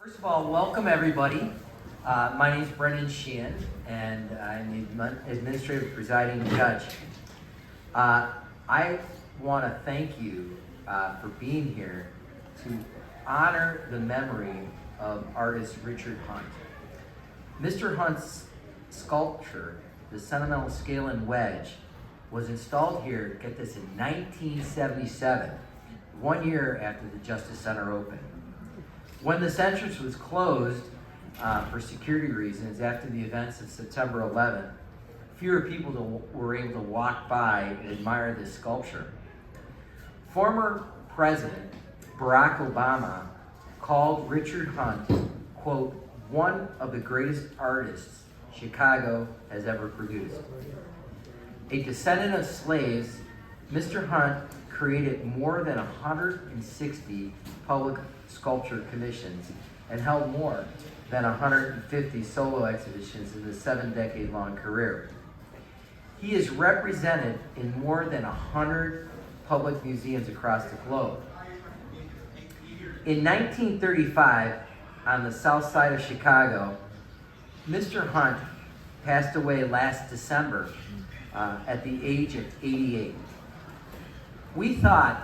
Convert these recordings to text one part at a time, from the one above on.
First of all, welcome everybody. My name is Brendan Sheehan, and I'm the administrative presiding judge. I want to thank you for being here to honor the memory of artist Richard Hunt. Mr. Hunt's sculpture, the Sentimental Scale and Wedge, was installed here, get this, in 1977, 1 year after the Justice Center opened. When this entrance was closed for security reasons after the events of September 11th, fewer people were able to walk by and admire this sculpture. Former President Barack Obama called Richard Hunt, quote, one of the greatest artists Chicago has ever produced. A descendant of slaves, Mr. Hunt created more than 160 public sculpture commissions and held more than 150 solo exhibitions in his 7-decade-long career. He is represented in more than 100 public museums across the globe. In 1935, on the south side of Chicago, Mr. Hunt passed away last December at the age of 88. We thought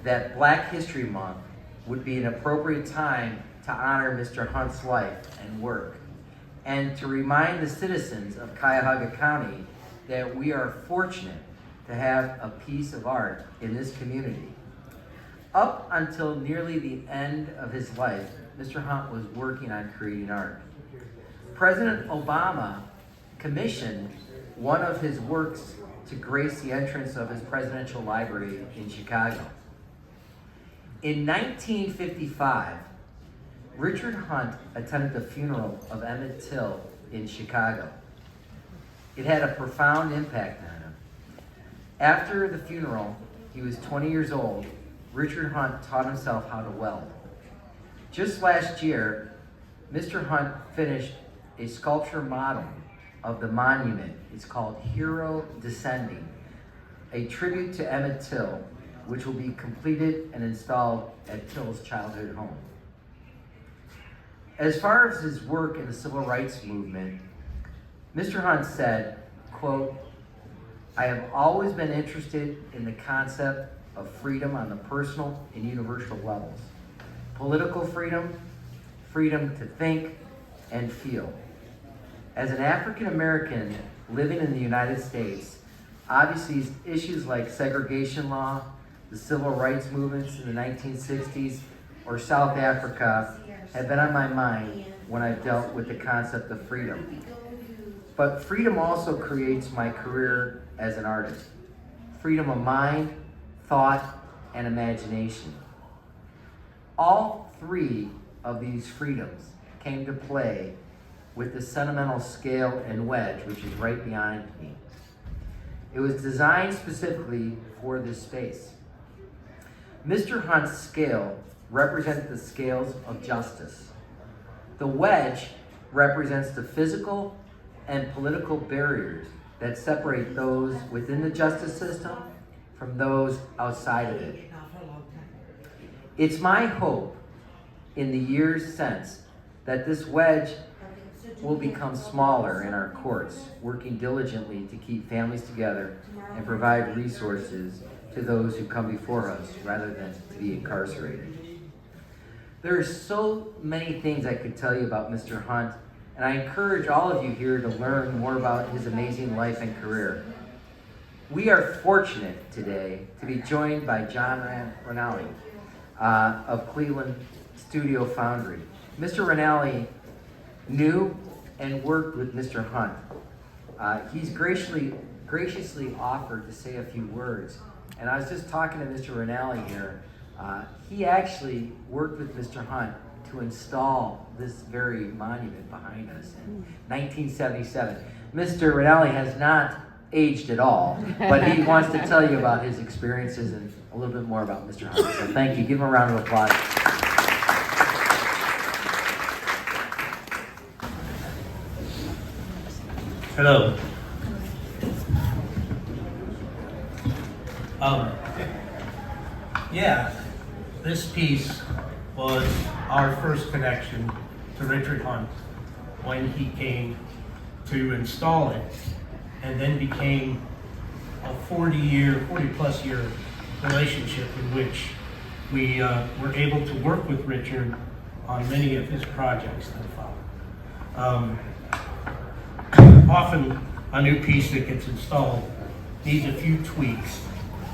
that Black History Month would be an appropriate time to honor Mr. Hunt's life and work, and to remind the citizens of Cuyahoga County that we are fortunate to have a piece of art in this community. Up until nearly the end of his life, Mr. Hunt was working on creating art. President Obama commissioned one of his works to grace the entrance of his presidential library in Chicago. In 1955, Richard Hunt attended the funeral of Emmett Till in Chicago. It had a profound impact on him. After the funeral, he was 20 years old. Richard Hunt taught himself how to weld. Just last year, Mr. Hunt finished a sculpture model of the monument. It's called Hero Descending, a tribute to Emmett Till, which will be completed and installed at Till's childhood home. As far as his work in the civil rights movement, Mr. Hunt said, quote, I have always been interested in the concept of freedom on the personal and universal levels. Political freedom, freedom to think and feel. As an African American living in the United States, obviously issues like segregation law, the civil rights movements in the 1960s, or South Africa have been on my mind when I've dealt with the concept of freedom. But freedom also creates my career as an artist. Freedom of mind, thought, and imagination. All three of these freedoms came to play with the Sentimental Scale and Wedge, which is right behind me. It was designed specifically for this space. Mr. Hunt's scale represents the scales of justice. The wedge represents the physical and political barriers that separate those within the justice system from those outside of it. It's my hope in the years since that this wedge will become smaller in our courts, working diligently to keep families together and provide resources to those who come before us rather than to be incarcerated. There are so many things I could tell you about Mr. Hunt, and I encourage all of you here to learn more about his amazing life and career. We are fortunate today to be joined by John Ranalli of Cleveland Studio Foundry. Mr. Ranalli knew and worked with Mr. Hunt. He's graciously offered to say a few words. And I was just talking to Mr. Ranalli here. He actually worked with Mr. Hunt to install this very monument behind us in 1977. Mr. Ranalli has not aged at all, but he wants to tell you about his experiences and a little bit more about Mr. Hunt. So thank you. Give him a round of applause. Hello. Yeah, this piece was our first connection to Richard Hunt when he came to install it, and then became a 40 plus year relationship in which we were able to work with Richard on many of his projects that followed. Often a new piece that gets installed needs a few tweaks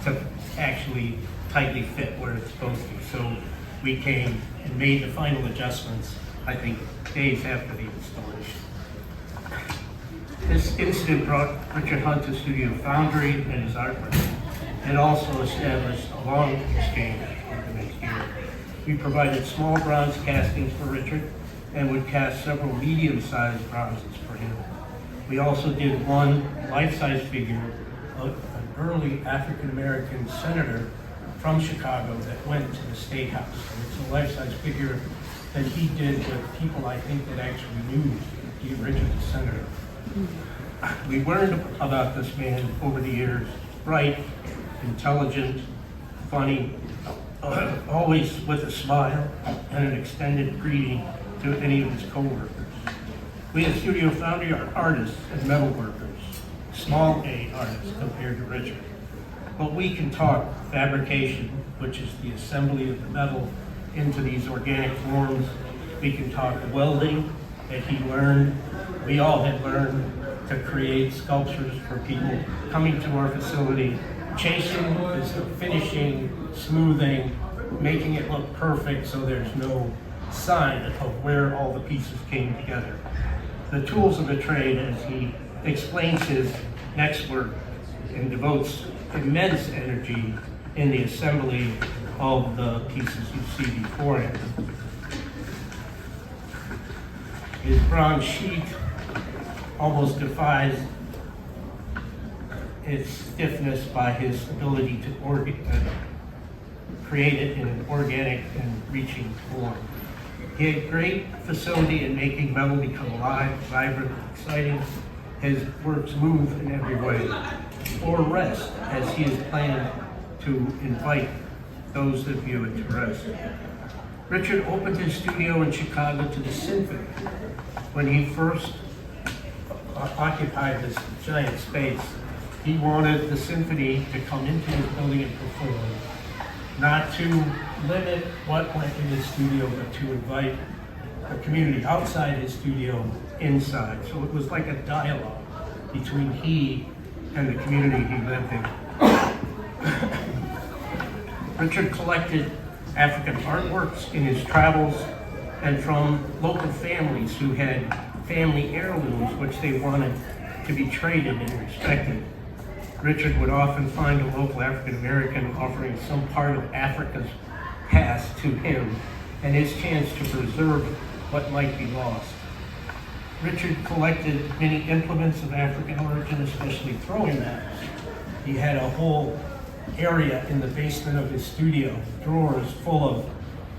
to actually tightly fit where it's supposed to. So we came and made the final adjustments, I think, days after the installation. This incident brought Richard Hunt to Studio Foundry and his artwork. It also established a long exchange over the next year. We provided small bronze castings for Richard and would cast several medium-sized bronzes for him. We also did one life-size figure of an early African-American senator from Chicago that went to the State House. And it's a life-size figure that he did with people I think that actually knew the original senator. We learned about this man over the years. Bright, intelligent, funny, always with a smile and an extended greeting to any of his coworkers. We at Studio Foundry are artists and metal workers, small A artists compared to Richard. But we can talk fabrication, which is the assembly of the metal into these organic forms. We can talk welding that he learned. We all had learned to create sculptures for people coming to our facility. Chasing is the finishing, smoothing, making it look perfect so there's no sign of where all the pieces came together. The tools of the trade, as he explains his next work and devotes immense energy in the assembly of the pieces you see before him. His bronze sheet almost defies its stiffness by his ability to create it in an organic and reaching form. He had great facility in making metal become alive, vibrant, exciting. His works move in every way, or rest, as he is planned to invite those that view it to rest. Richard opened his studio in Chicago to the symphony. When he first occupied this giant space, he wanted the symphony to come into his building and perform, not to limit what went in his studio, but to invite the community outside his studio inside. So it was like a dialogue between he and the community he lived in. Richard collected African artworks in his travels and from local families who had family heirlooms which they wanted to be traded and respected. Richard would often find a local African American offering some part of Africa's past to him and his chance to preserve what might be lost. Richard collected many implements of African origin, especially throwing knives. He had a whole area in the basement of his studio, drawers full of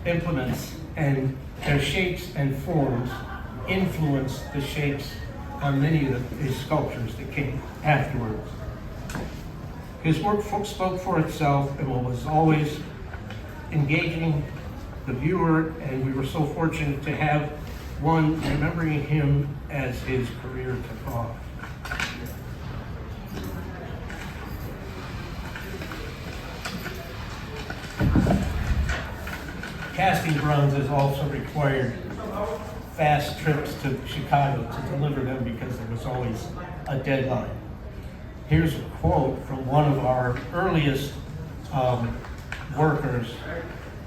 implements, and their shapes and forms influenced the shapes on many of his sculptures that came afterwards. His work spoke for itself and was always engaging the viewer, and we were so fortunate to have one remembering him as his career took off. Casting bronzes also required fast trips to Chicago to deliver them because there was always a deadline. Here's a quote from one of our earliest workers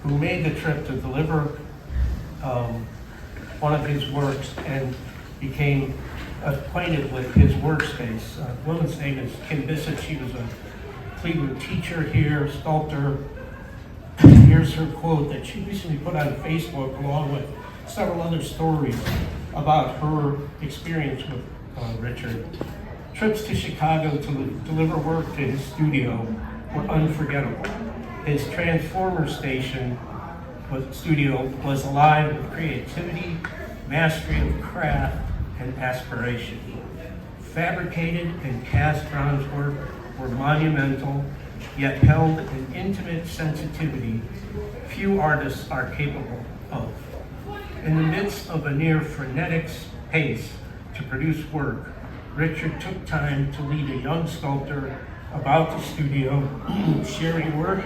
who made the trip to deliver one of his works and became acquainted with his workspace. The woman's name is Kim Bissett. She was a Cleveland teacher here, sculptor. Here's her quote that she recently put on Facebook along with several other stories about her experience with Richard. Trips to Chicago to deliver work to his studio were unforgettable. His transformer station studio was alive with creativity, mastery of craft, and aspiration. Fabricated and cast bronze work were monumental, yet held an intimate sensitivity few artists are capable of. In the midst of a near frenetic pace to produce work, Richard took time to lead a young sculptor about the studio, sharing work,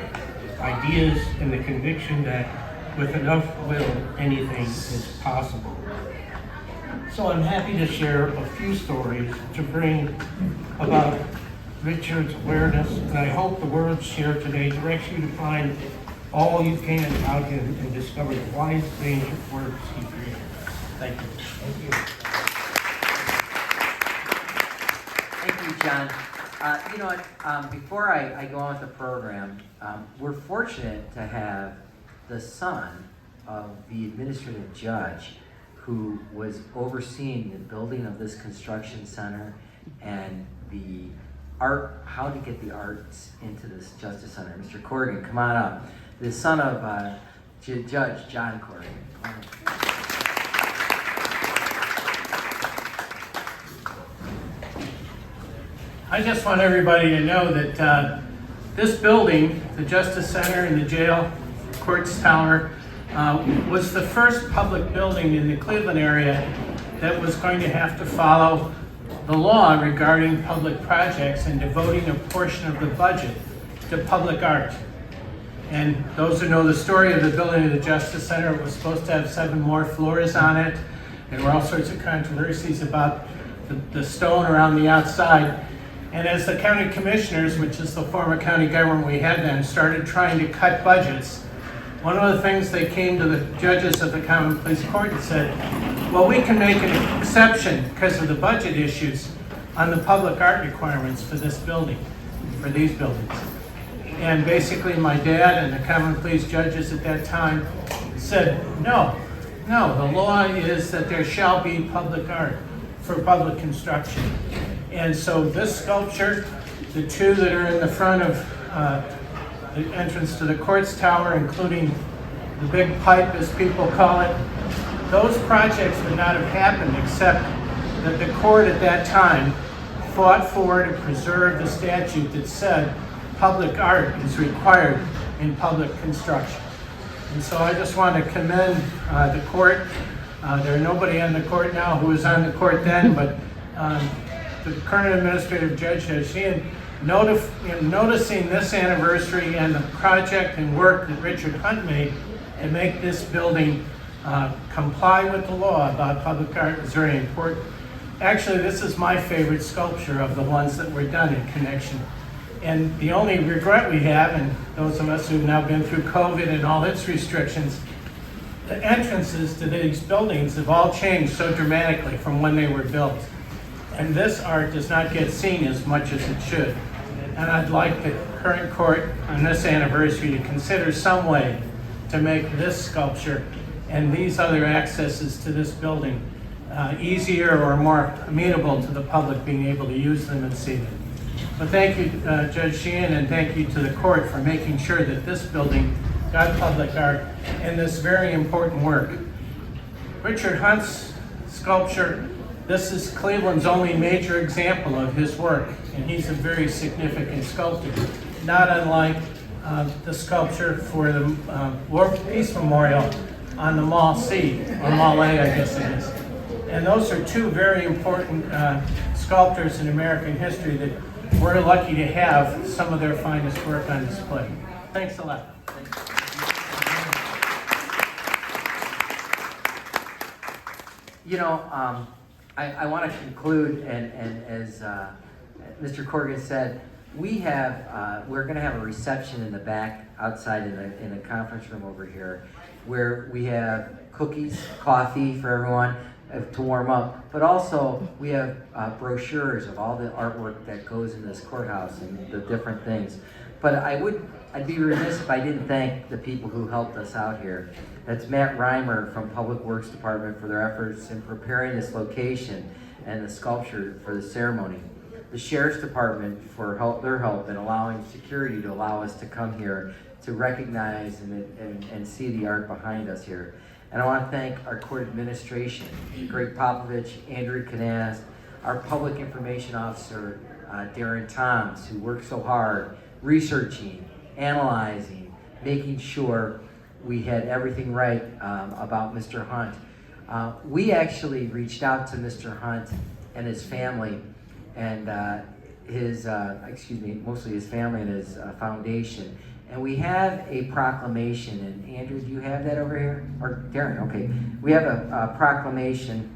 ideas, and the conviction that with enough will, anything is possible. So I'm happy to share a few stories to bring about Richard's awareness, and I hope the words shared today directs you to find all you can about him and discover the wide range of works he created. Thank you. Thank you. Thank you, John. You know what, before I go on with the program, we're fortunate to have the son of the administrative judge who was overseeing the building of this construction center and the art, how to get the arts into this Justice Center. Mr. Corrigan, come on up. The son of Judge John Corrigan. Come on up. I just want everybody to know that this building, the Justice Center and the jail, Courts Tower, was the first public building in the Cleveland area that was going to have to follow the law regarding public projects and devoting a portion of the budget to public art. And those who know the story of the building of the Justice Center, it was supposed to have 7 more floors on it. There were all sorts of controversies about the stone around the outside. And as the county commissioners, which is the form of county government we had then, started trying to cut budgets, one of the things they came to the judges of the Common Pleas Court and said, well, we can make an exception because of the budget issues on the public art requirements for this building, for these buildings. And basically my dad and the Common Pleas judges at that time said, no, the law is that there shall be public art for public construction. And so this sculpture, the 2 that are in the front of the entrance to the Courts Tower, including the big pipe, as people call it, those projects would not have happened except that the court at that time fought for to preserve the statute that said public art is required in public construction. And so I just want to commend the court. There's nobody on the court now who was on the court then, but the current administrative judge, Judge Sheehan, noticing this anniversary and the project and work that Richard Hunt made to make this building comply with the law about public art is very important. Actually, this is my favorite sculpture of the ones that were done in connection. And the only regret we have, and those of us who've now been through COVID and all its restrictions, the entrances to these buildings have all changed so dramatically from when they were built. And this art does not get seen as much as it should. And I'd like the current court on this anniversary to consider some way to make this sculpture and these other accesses to this building easier or more amenable to the public being able to use them and see them. But thank you, Judge Sheehan, and thank you to the court for making sure that this building got public art and this very important work. Richard Hunt's sculpture, this is Cleveland's only major example of his work, and he's a very significant sculptor, not unlike the sculpture for the War Peace Memorial on the Mall C, or Mall A, I guess it is. And those are 2 very important sculptors in American history that we're lucky to have some of their finest work on display. Thanks a lot. You know, I want to conclude, and as Mr. Corrigan said, we're going to have a reception in the back outside in the conference room over here, where we have cookies, coffee for everyone to warm up, but also we have brochures of all the artwork that goes in this courthouse and the different things. But I'd be remiss if I didn't thank the people who helped us out here. That's Matt Reimer from Public Works Department for their efforts in preparing this location and the sculpture for the ceremony. The Sheriff's Department for their help in allowing security to allow us to come here to recognize and see the art behind us here. And I want to thank our court administration, Greg Popovich, Andrew Canast, our public information officer, Darren Toms, who worked so hard researching, analyzing, making sure we had everything right about Mr. Hunt. We actually reached out to Mr. Hunt and his family, and mostly his family and his foundation. And we have a proclamation, and Andrew, do you have that over here? Or Darren, okay. We have a proclamation.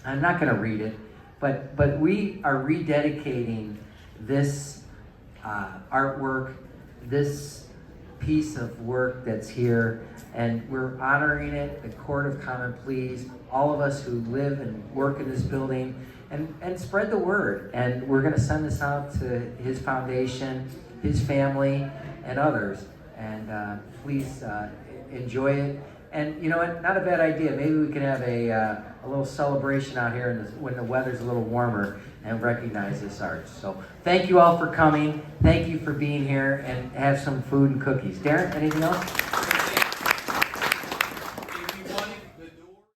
I'm not gonna read it, but we are rededicating this artwork, this piece of work that's here, and we're honoring it, the Court of Common Pleas, all of us who live and work in this building, and spread the word. And we're gonna send this out to his foundation, his family, and others. And please enjoy it. And you know what, not a bad idea. Maybe we can have a little celebration out here when the weather's a little warmer and recognize this art. So thank you all for coming. Thank you for being here, and have some food and cookies. Darren, anything else?